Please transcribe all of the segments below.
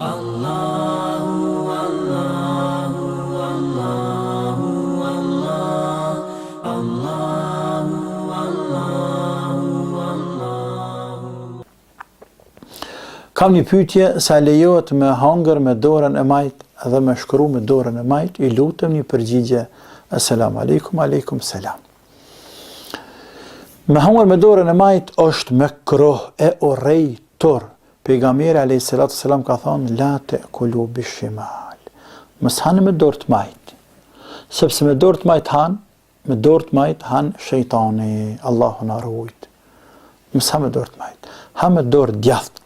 Kam një pyetje, sa lejohet me hangër me dorën e majtë dhe me shkru me dorën e majtë? I lutem një përgjigje. Assalamu alaikum, aleikum selam. Me hangër me dorën e majtë është me kroh e urrejtur. Pejgamberi alayhi salatu selam ka thonë la ta'kulu bishimal. Mos hanë me dorë të majtë. Sepse me dorë të majtë han shejtani, Allahu na ruajt. Mos ha me dorë të majtë. Ha me dorë djathtë.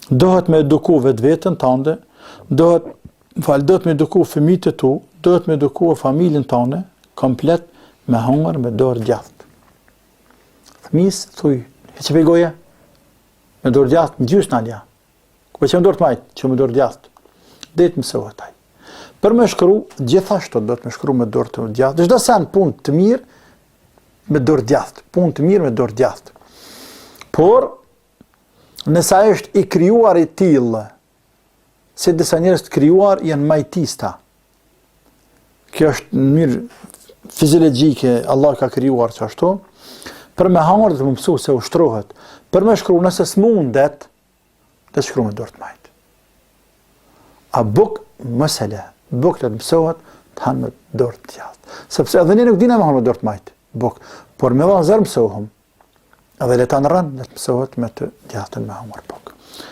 Dohet me eduku vetveten tënde, dohet me eduku fëmijët e tu, dohet me eduku familjen tënde, komplet me hangër me dorë djathtë. Fëmijës thuj, që pe goja? Me dorë djathtë, në gjysë nalja. Po që me dorë të majtë, që me dorë djathtë. Dhe të mësohet ai. Për me shkru, gjithashtu do të me shkru me dorë të djathtë. Çdo sen punë të mirë me dorë djathtë, punë të mirë me dorë djathtë. Por nësa është i krijuar i tillë, se disa njerëz të krijuar janë majtista. Kjo është në mënyrë fiziologjike, Allah ka krijuar ashtu. Për me hangër dhe të më mësu se ushtrohet. Për me shkru nëse s'mundet, të shkru me dorë të majtë. A buk mësele, buk të mësohet të hanë me dorë të djathtë. Sepse edhe një nuk dina me hanë me dorë të majtë, buk. Por me dhanë zërë mësohëm. Edhe le ta në rënë, le të mësohet me të djathtën me hangër po.